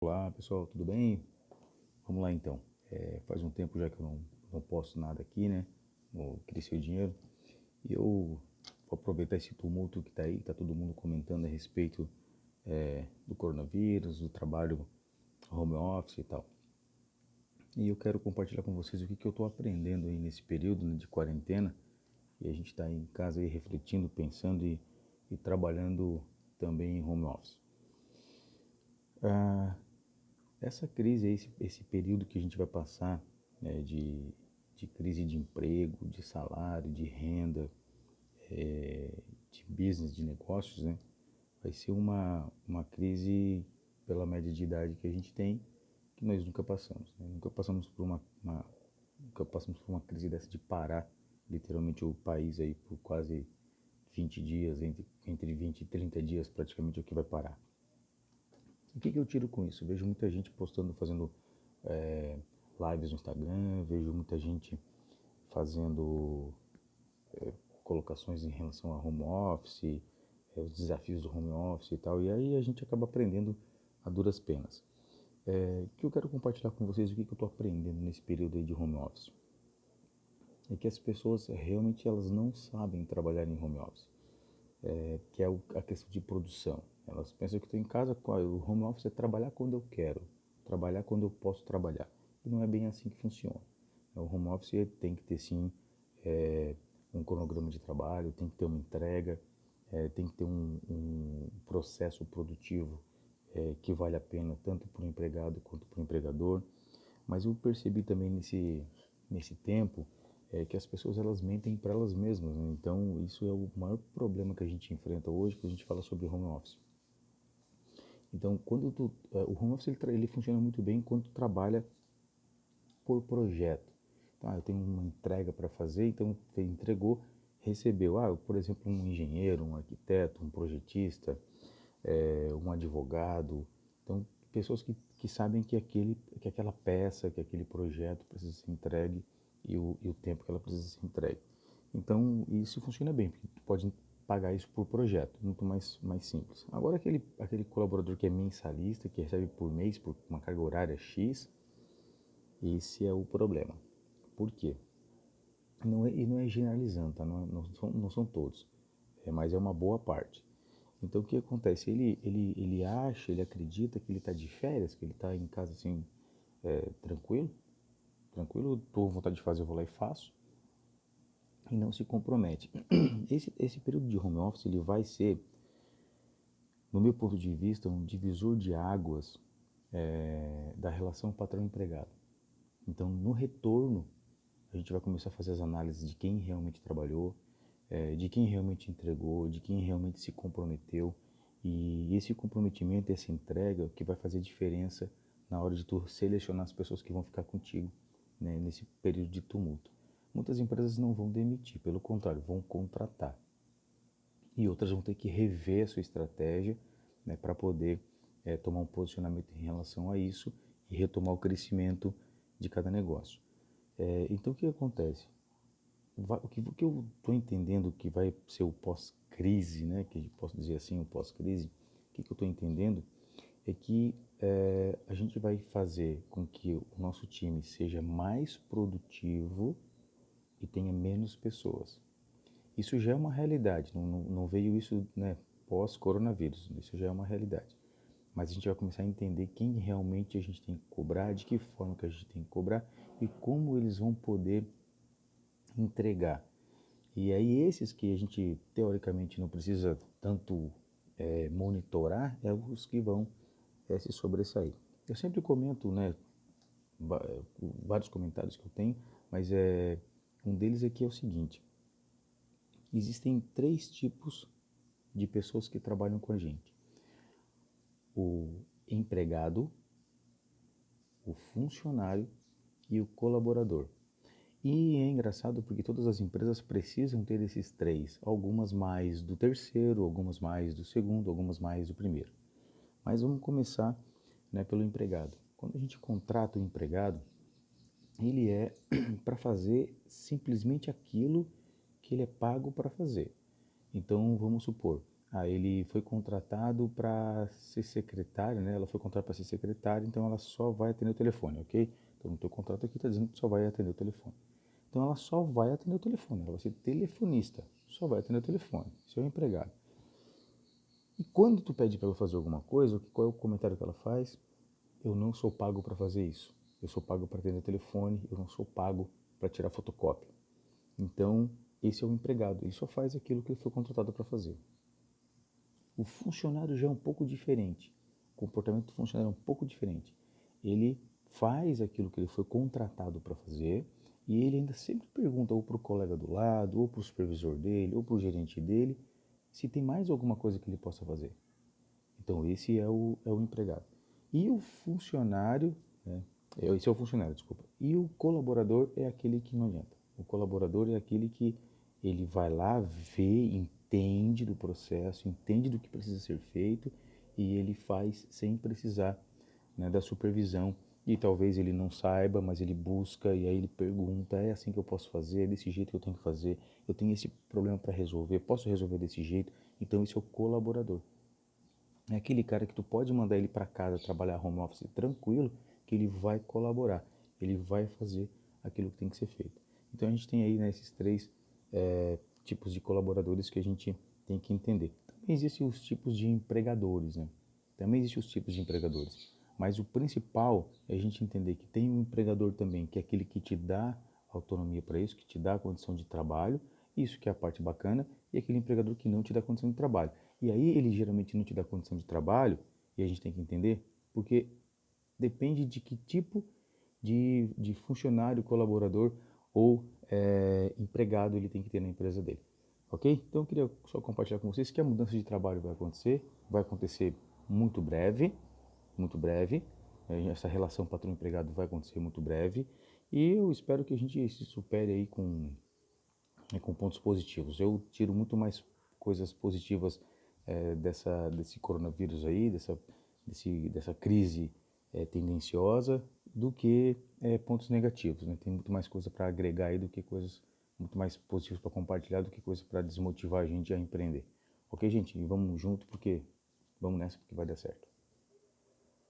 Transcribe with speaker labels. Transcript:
Speaker 1: Olá pessoal, tudo bem? Vamos lá então. Faz um tempo já que eu não posto nada aqui, né? No Crescer o Dinheiro. E eu vou aproveitar esse tumulto que tá aí, tá todo mundo comentando a respeito do coronavírus, do trabalho home office e tal. E eu quero compartilhar com vocês o que eu estou aprendendo aí nesse período, né, de quarentena. E a gente está em casa aí refletindo, pensando e trabalhando também em home office. Essa crise, esse período que a gente vai passar, né, de crise de emprego, de salário, de renda, de business, de negócios, né, vai ser uma crise pela média de idade que a gente tem, que nós nunca passamos. Né? Nunca passamos por uma crise dessa de parar literalmente o país aí por quase 20 dias, entre 20 e 30 dias praticamente é o que vai parar. O que eu tiro com isso? Eu vejo muita gente postando, fazendo lives no Instagram, vejo muita gente fazendo colocações em relação a home office, os desafios do home office e tal, e aí a gente acaba aprendendo a duras penas. O que eu quero compartilhar com vocês, o que eu estou aprendendo nesse período aí de home office, é que as pessoas realmente elas não sabem trabalhar em home office, que é a questão de produção. Elas pensam que estou em casa, o home office é trabalhar quando eu quero, trabalhar quando eu posso trabalhar. E não é bem assim que funciona. O home office tem que ter sim um cronograma de trabalho, tem que ter uma entrega, tem que ter um processo produtivo que vale a pena tanto para o empregado quanto para o empregador. Mas eu percebi também nesse tempo que as pessoas elas mentem para elas mesmas, né? Então isso é o maior problema que a gente enfrenta hoje quando a gente fala sobre home office. Então o home office ele funciona muito bem quando tu trabalha por projeto. Então, eu tenho uma entrega para fazer, então você entregou, recebeu, por exemplo, um engenheiro, um arquiteto, um projetista, um advogado, então pessoas que sabem que aquela peça, que aquele projeto precisa ser entregue e o tempo que ela precisa ser entregue. Então isso funciona bem, porque tu pode pagar isso por projeto, muito mais simples. Agora aquele colaborador que é mensalista, que recebe por mês, por uma carga horária X, esse é o problema. Por quê? Não é generalizando, tá? Não são todos, mas é uma boa parte. Então o que acontece? Ele acha, ele acredita que ele está de férias, que ele está em casa assim, tranquilo, estou com vontade de fazer, eu vou lá e faço, e não se compromete. Esse período de home office ele vai ser, no meu ponto de vista, um divisor de águas da relação patrão-empregado. Então, no retorno, a gente vai começar a fazer as análises de quem realmente trabalhou, de quem realmente entregou, de quem realmente se comprometeu. E esse comprometimento, essa entrega, que vai fazer diferença na hora de tu selecionar as pessoas que vão ficar contigo, né, nesse período de tumulto. Muitas empresas não vão demitir, pelo contrário, vão contratar. E outras vão ter que rever a sua estratégia, né, para poder tomar um posicionamento em relação a isso e retomar o crescimento de cada negócio. Então o que acontece? O que eu estou entendendo que vai ser o pós-crise, né, que posso dizer assim, o pós-crise, o que eu estou entendendo é que a gente vai fazer com que o nosso time seja mais produtivo e tenha menos pessoas. Isso já é uma realidade, não veio isso, né, pós-coronavírus, isso já é uma realidade. Mas a gente vai começar a entender quem realmente a gente tem que cobrar, de que forma que a gente tem que cobrar e como eles vão poder entregar. E aí esses que a gente teoricamente não precisa tanto monitorar é os que vão se sobressair. Eu sempre comento, né, vários comentários que eu tenho, mas um deles aqui é o seguinte: existem três tipos de pessoas que trabalham com a gente: o empregado, o funcionário e o colaborador. E é engraçado porque todas as empresas precisam ter esses três, algumas mais do terceiro, algumas mais do segundo, algumas mais do primeiro. Mas vamos começar, né, pelo empregado. Quando a gente contrata o empregado, ele é para fazer simplesmente aquilo que ele é pago para fazer. Então vamos supor, ele foi contratado para ser secretária, né? Ela foi contratada para ser secretária, então ela só vai atender o telefone, ok? Então no teu contrato aqui está dizendo que só vai atender o telefone. Então ela só vai atender o telefone, ela vai ser telefonista, só vai atender o telefone, seu empregado. E quando tu pede para ela fazer alguma coisa, qual é o comentário que ela faz? Eu não sou pago para fazer isso. Eu sou pago para atender o telefone, eu não sou pago para tirar fotocópia. Então, esse é o empregado, ele só faz aquilo que ele foi contratado para fazer. O funcionário já é um pouco diferente. O comportamento do funcionário é um pouco diferente. Ele faz aquilo que ele foi contratado para fazer e ele ainda sempre pergunta ou para o colega do lado, ou para o supervisor dele, ou para o gerente dele, se tem mais alguma coisa que ele possa fazer. Então, esse é o empregado. E o funcionário, né? Esse é o funcionário, desculpa. E o colaborador é aquele que não adianta. O colaborador é aquele que ele vai lá, vê, entende do processo, entende do que precisa ser feito e ele faz sem precisar, né, da supervisão. E talvez ele não saiba, mas ele busca e aí ele pergunta, é assim que eu posso fazer, é desse jeito que eu tenho que fazer, eu tenho esse problema para resolver, posso resolver desse jeito? Então esse é o colaborador. É aquele cara que tu pode mandar ele para casa trabalhar home office tranquilo, que ele vai colaborar, ele vai fazer aquilo que tem que ser feito. Então a gente tem aí, né, esses três tipos de colaboradores que a gente tem que entender. Também existem os tipos de empregadores, né? Também existem os tipos de empregadores. Mas o principal é a gente entender que tem um empregador também, que é aquele que te dá autonomia para isso, que te dá a condição de trabalho, isso que é a parte bacana, e aquele empregador que não te dá condição de trabalho. E aí ele geralmente não te dá condição de trabalho, e a gente tem que entender, porque depende de que tipo de funcionário, colaborador ou empregado ele tem que ter na empresa dele. Ok? Então eu queria só compartilhar com vocês que a mudança de trabalho vai acontecer muito breve, muito breve. Essa relação patrão-empregado vai acontecer muito breve e eu espero que a gente se supere aí com pontos positivos. Eu tiro muito mais coisas positivas desse coronavírus aí, dessa crise tendenciosa, do que pontos negativos. Né? Tem muito mais coisa para agregar aí do que coisas muito mais positivas para compartilhar do que coisa para desmotivar a gente a empreender. Ok, gente? E vamos junto porque vamos nessa porque vai dar certo.